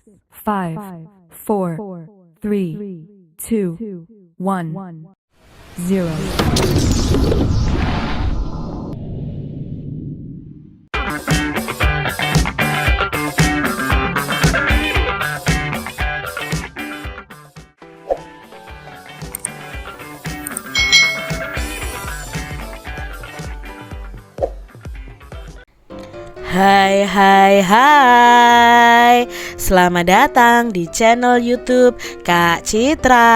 5, 4, 3, 2, 1, 0. Hai, selamat datang di channel YouTube Kak Citra.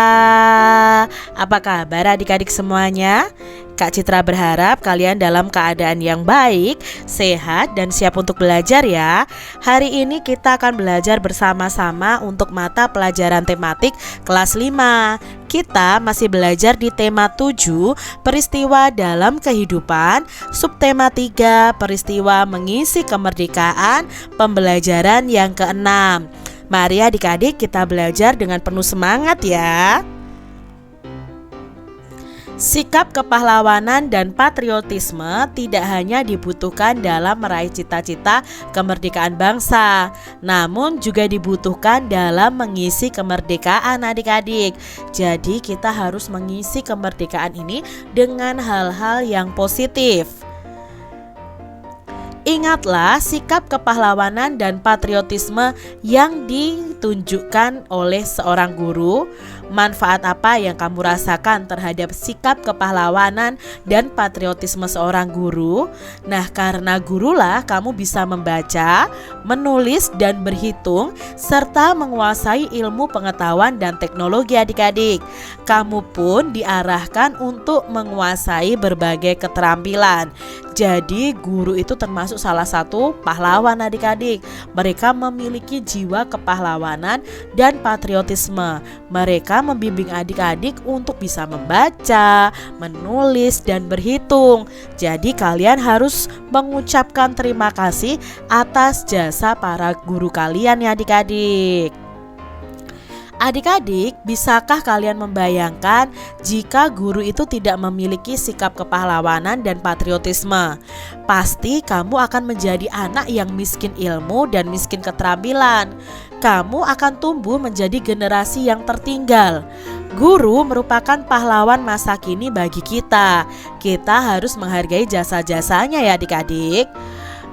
Apa kabar adik-adik semuanya? Kak Citra berharap kalian dalam keadaan yang baik, sehat, dan siap untuk belajar ya. Hari ini kita akan belajar bersama-sama untuk mata pelajaran tematik kelas 5. Kita masih belajar di tema 7, peristiwa dalam kehidupan, subtema 3, peristiwa mengisi kemerdekaan, pembelajaran yang ke-6. Mari adik-adik kita belajar dengan penuh semangat ya. Sikap kepahlawanan dan patriotisme tidak hanya dibutuhkan dalam meraih cita-cita kemerdekaan bangsa, namun juga dibutuhkan dalam mengisi kemerdekaan adik-adik. Jadi kita harus mengisi kemerdekaan ini dengan hal-hal yang positif. Ingatlah sikap kepahlawanan dan patriotisme yang ditunjukkan oleh seorang guru. Manfaat apa yang kamu rasakan terhadap sikap kepahlawanan dan patriotisme seorang guru? Nah, karena gurulah kamu bisa membaca, menulis, dan berhitung, serta menguasai ilmu pengetahuan dan teknologi adik-adik. Kamu pun diarahkan untuk menguasai berbagai keterampilan. Jadi guru itu termasuk salah satu pahlawan adik-adik. Mereka memiliki jiwa kepahlawanan dan patriotisme. Mereka membimbing adik-adik untuk bisa membaca, menulis, dan berhitung. Jadi kalian harus mengucapkan terima kasih atas jasa para guru kalian ya adik-adik. Adik-adik, bisakah kalian membayangkan jika guru itu tidak memiliki sikap kepahlawanan dan patriotisme? Pasti kamu akan menjadi anak yang miskin ilmu dan miskin keterampilan. Kamu akan tumbuh menjadi generasi yang tertinggal. Guru merupakan pahlawan masa kini bagi kita. Kita harus menghargai jasa-jasanya ya adik-adik.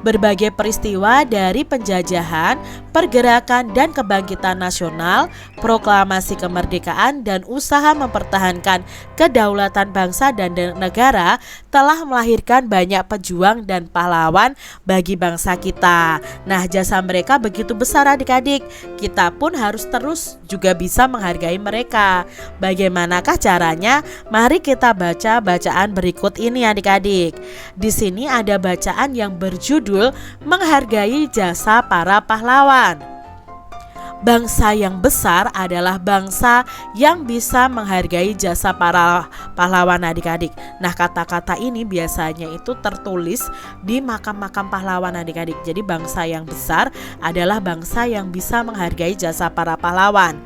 Berbagai peristiwa dari penjajahan, pergerakan dan kebangkitan nasional, proklamasi kemerdekaan, dan usaha mempertahankan kedaulatan bangsa dan negara telah melahirkan banyak pejuang dan pahlawan bagi bangsa kita. Nah, jasa mereka begitu besar adik-adik. Kita pun harus terus juga bisa menghargai mereka. Bagaimanakah caranya? Mari kita baca bacaan berikut ini adik-adik. Di sini ada bacaan yang berjudul menghargai jasa para pahlawan. Bangsa yang besar adalah bangsa yang bisa menghargai jasa para pahlawan adik-adik. Nah, kata-kata ini biasanya itu tertulis di makam-makam pahlawan adik-adik. Jadi bangsa yang besar adalah bangsa yang bisa menghargai jasa para pahlawan.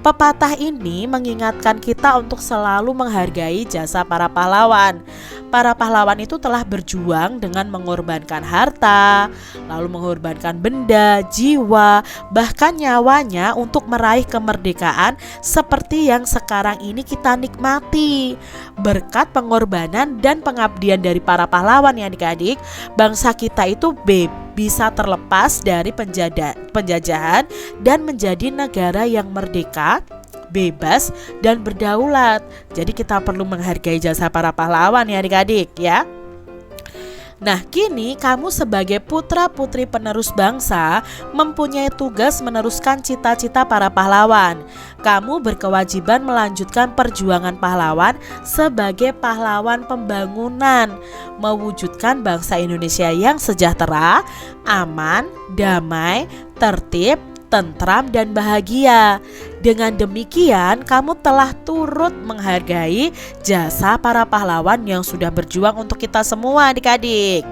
Pepatah ini mengingatkan kita untuk selalu menghargai jasa para pahlawan. Para pahlawan itu telah berjuang dengan mengorbankan harta, lalu mengorbankan benda, jiwa, bahkan nyawanya untuk meraih kemerdekaan seperti yang sekarang ini kita nikmati. Berkat pengorbanan dan pengabdian dari para pahlawan ya adik-adik, bangsa kita itu bisa terlepas dari penjajahan dan menjadi negara yang merdeka, bebas, dan berdaulat. Jadi kita perlu menghargai jasa para pahlawan ya adik-adik ya. Nah, kini kamu sebagai putra-putri penerus bangsa mempunyai tugas meneruskan cita-cita para pahlawan. Kamu berkewajiban melanjutkan perjuangan pahlawan sebagai pahlawan pembangunan, mewujudkan bangsa Indonesia yang sejahtera, aman, damai, tertib, tentram, dan bahagia. Dengan demikian, kamu telah turut menghargai jasa para pahlawan yang sudah berjuang untuk kita semua adik-adik.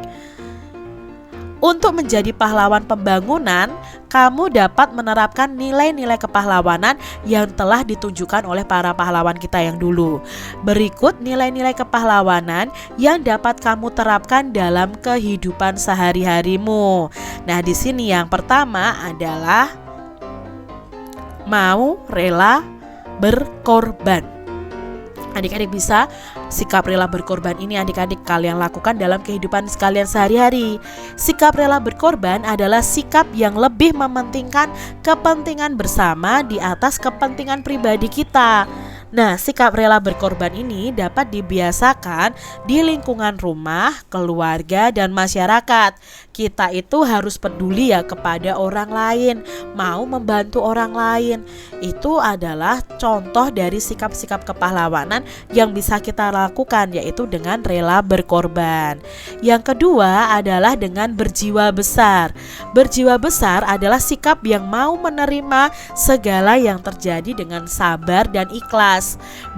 Untuk menjadi pahlawan pembangunan, kamu dapat menerapkan nilai-nilai kepahlawanan yang telah ditunjukkan oleh para pahlawan kita yang dulu. Berikut nilai-nilai kepahlawanan yang dapat kamu terapkan dalam kehidupan sehari-harimu. Nah, di sini yang pertama adalah mau rela berkorban. Adik-adik bisa sikap rela berkorban ini adik-adik kalian lakukan dalam kehidupan kalian sehari-hari. Sikap rela berkorban adalah sikap yang lebih mementingkan kepentingan bersama di atas kepentingan pribadi kita. Nah, sikap rela berkorban ini dapat dibiasakan di lingkungan rumah, keluarga, dan masyarakat. Kita itu harus peduli ya kepada orang lain, mau membantu orang lain. Itu adalah contoh dari sikap-sikap kepahlawanan yang bisa kita lakukan, yaitu dengan rela berkorban. Yang kedua adalah dengan berjiwa besar. Berjiwa besar adalah sikap yang mau menerima segala yang terjadi dengan sabar dan ikhlas.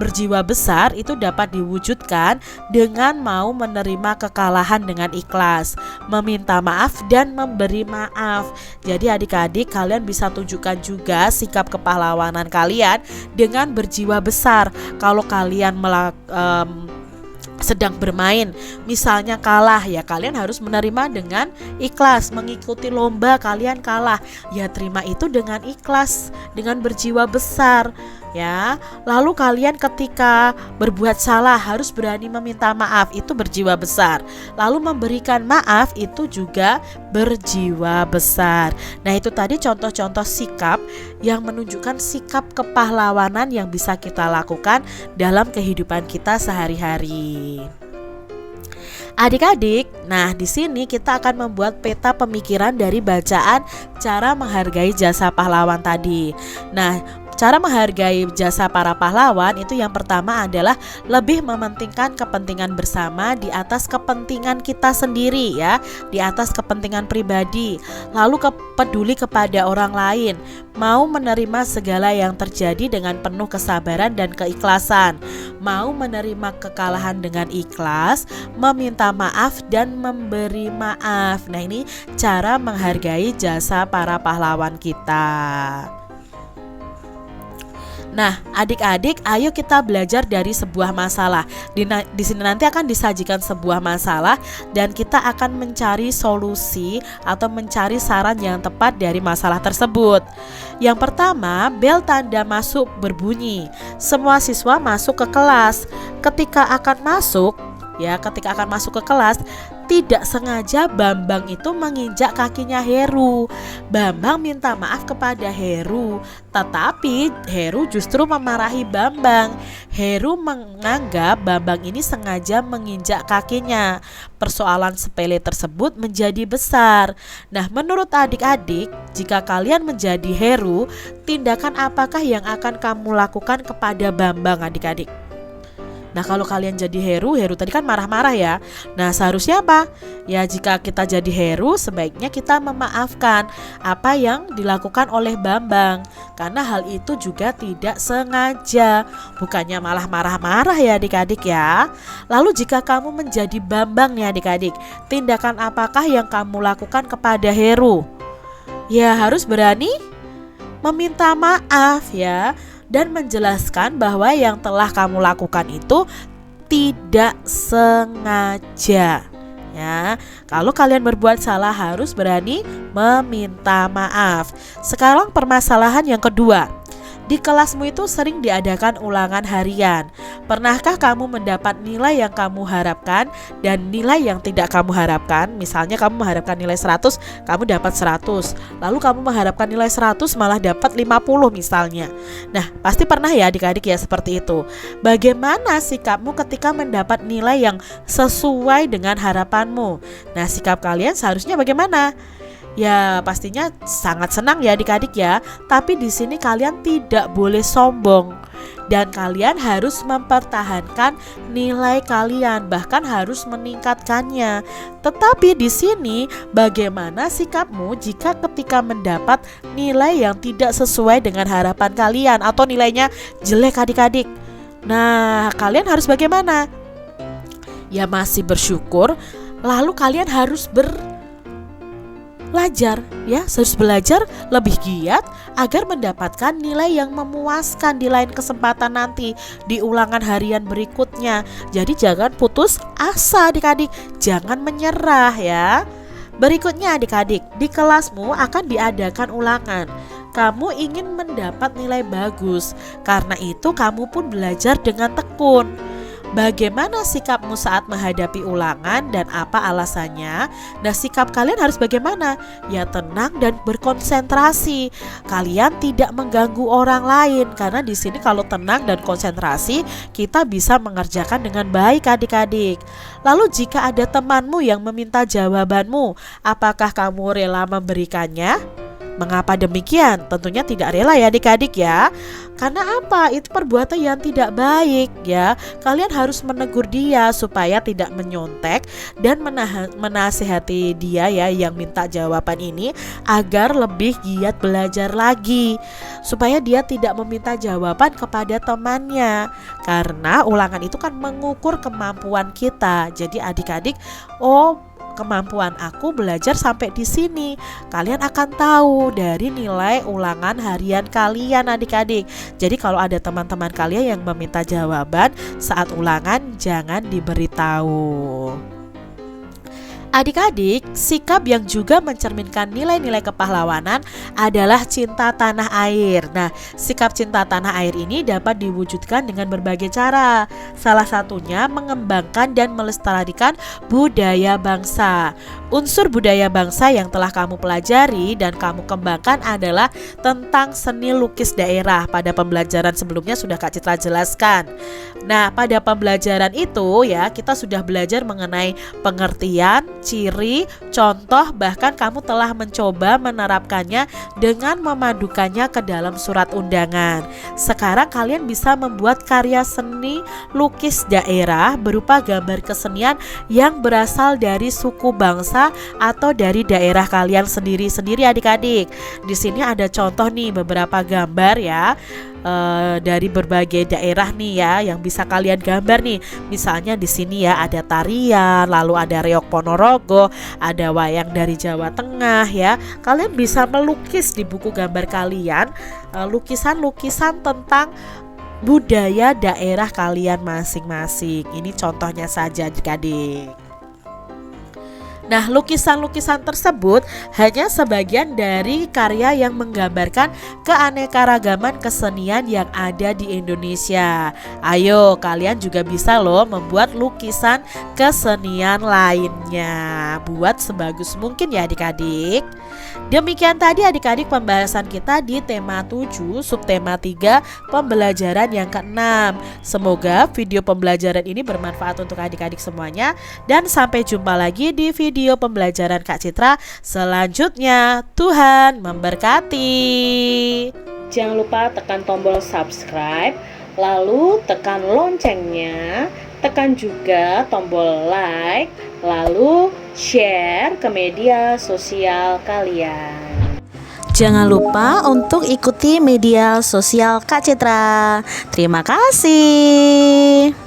Berjiwa besar itu dapat diwujudkan dengan mau menerima kekalahan dengan ikhlas, meminta maaf dan memberi maaf. Jadi adik-adik kalian bisa tunjukkan juga sikap kepahlawanan kalian dengan berjiwa besar. Kalau kalian sedang bermain, misalnya kalah, ya kalian harus menerima dengan ikhlas. Mengikuti lomba kalian kalah, ya terima itu dengan ikhlas, dengan berjiwa besar ya. Lalu kalian ketika berbuat salah harus berani meminta maaf, itu berjiwa besar. Lalu memberikan maaf itu juga berjiwa besar. Nah, itu tadi contoh-contoh sikap yang menunjukkan sikap kepahlawanan yang bisa kita lakukan dalam kehidupan kita sehari-hari. Adik-adik, nah di sini kita akan membuat peta pemikiran dari bacaan cara menghargai jasa pahlawan tadi. Nah, cara menghargai jasa para pahlawan itu yang pertama adalah lebih mementingkan kepentingan bersama di atas kepentingan kita sendiri ya, di atas kepentingan pribadi. Lalu peduli kepada orang lain, mau menerima segala yang terjadi dengan penuh kesabaran dan keikhlasan, mau menerima kekalahan dengan ikhlas, meminta maaf dan memberi maaf. Nah, ini cara menghargai jasa para pahlawan kita. Nah, adik-adik, ayo kita belajar dari sebuah masalah. Di sini nanti akan disajikan sebuah masalah dan kita akan mencari solusi atau mencari saran yang tepat dari masalah tersebut. Yang pertama, bel tanda masuk berbunyi. Semua siswa masuk ke kelas. Ketika akan masuk ke kelas, tidak sengaja Bambang itu menginjak kakinya Heru. Bambang minta maaf kepada Heru, tetapi Heru justru memarahi Bambang. Heru menganggap Bambang ini sengaja menginjak kakinya. Persoalan sepele tersebut menjadi besar. Nah, menurut adik-adik, jika kalian menjadi Heru, tindakan apakah yang akan kamu lakukan kepada Bambang, adik-adik? Nah, kalau kalian jadi Heru tadi kan marah-marah ya. Nah, seharusnya apa? Ya, jika kita jadi Heru, sebaiknya kita memaafkan apa yang dilakukan oleh Bambang, karena hal itu juga tidak sengaja, bukannya malah marah-marah ya adik-adik ya. Lalu jika kamu menjadi Bambang nih adik-adik, tindakan apakah yang kamu lakukan kepada Heru? Ya, harus berani meminta maaf ya, dan menjelaskan bahwa yang telah kamu lakukan itu tidak sengaja ya. Kalau kalian berbuat salah harus berani meminta maaf. Sekarang permasalahan yang kedua. Di kelasmu itu sering diadakan ulangan harian. Pernahkah kamu mendapat nilai yang kamu harapkan dan nilai yang tidak kamu harapkan? Misalnya kamu mengharapkan nilai 100, kamu dapat 100. Lalu kamu mengharapkan nilai 100 malah dapat 50 misalnya. Nah, pasti pernah ya adik-adik ya seperti itu. Bagaimana sikapmu ketika mendapat nilai yang sesuai dengan harapanmu? Nah, sikap kalian seharusnya bagaimana? Ya, pastinya sangat senang ya adik-adik ya. Tapi di sini kalian tidak boleh sombong dan kalian harus mempertahankan nilai kalian, bahkan harus meningkatkannya. Tetapi di sini bagaimana sikapmu jika ketika mendapat nilai yang tidak sesuai dengan harapan kalian atau nilainya jelek adik-adik? Nah, kalian harus bagaimana? Ya, masih bersyukur. Lalu kalian harus belajar ya, harus belajar lebih giat agar mendapatkan nilai yang memuaskan di lain kesempatan nanti di ulangan harian berikutnya. Jadi jangan putus asa adik-adik, jangan menyerah ya. Berikutnya adik-adik, di kelasmu akan diadakan ulangan. kamu ingin mendapat nilai bagus. Karena itu kamu pun belajar dengan tekun. Bagaimana sikapmu saat menghadapi ulangan dan apa alasannya? Nah, sikap kalian harus bagaimana? Ya, tenang dan berkonsentrasi. Kalian tidak mengganggu orang lain, karena di sini kalau tenang dan konsentrasi, kita bisa mengerjakan dengan baik adik-adik. Lalu jika ada temanmu yang meminta jawabanmu, apakah kamu rela memberikannya? Mengapa demikian? Tentunya tidak rela ya adik-adik ya. Karena apa? Itu perbuatan yang tidak baik ya. Kalian harus menegur dia supaya tidak menyontek dan menasehati dia ya yang minta jawaban ini agar lebih giat belajar lagi, supaya dia tidak meminta jawaban kepada temannya. Karena ulangan itu kan mengukur kemampuan kita. Jadi adik-adik, kemampuan aku belajar sampai di sini. Kalian akan tahu dari nilai ulangan harian kalian adik-adik. Jadi kalau ada teman-teman kalian yang meminta jawaban saat ulangan, jangan diberitahu. Adik-adik, sikap yang juga mencerminkan nilai-nilai kepahlawanan adalah cinta tanah air. Nah, sikap cinta tanah air ini dapat diwujudkan dengan berbagai cara. Salah satunya mengembangkan dan melestarikan budaya bangsa. Unsur budaya bangsa yang telah kamu pelajari dan kamu kembangkan adalah tentang seni lukis daerah. Pada pembelajaran sebelumnya sudah Kak Citra jelaskan. Nah, pada pembelajaran itu ya, kita sudah belajar mengenai pengertian, ciri, contoh, bahkan kamu telah mencoba menerapkannya dengan memadukannya ke dalam surat undangan. Sekarang kalian bisa membuat karya seni lukis daerah berupa gambar kesenian yang berasal dari suku bangsa atau dari daerah kalian sendiri-sendiri adik-adik. Di sini ada contoh nih beberapa gambar ya. Dari berbagai daerah nih ya yang bisa kalian gambar nih. Misalnya di sini ya ada tarian, lalu ada reok Ponorogo, ada wayang dari Jawa Tengah ya. Kalian bisa melukis di buku gambar kalian lukisan-lukisan tentang budaya daerah kalian masing-masing. Ini contohnya saja adik-adik. Nah, lukisan-lukisan tersebut hanya sebagian dari karya yang menggambarkan keanekaragaman kesenian yang ada di Indonesia. Ayo, kalian juga bisa loh membuat lukisan kesenian lainnya. Buat sebagus mungkin ya adik-adik. Demikian tadi adik-adik pembahasan kita di tema 7 subtema 3 pembelajaran yang ke-6. Semoga video pembelajaran ini bermanfaat untuk adik-adik semuanya, dan sampai jumpa lagi di video pembelajaran Kak Citra selanjutnya. Tuhan memberkati. Jangan lupa tekan tombol subscribe, lalu tekan loncengnya, tekan juga tombol like, lalu share ke media sosial kalian. Jangan lupa untuk ikuti media sosial Kak Citra. Terima kasih.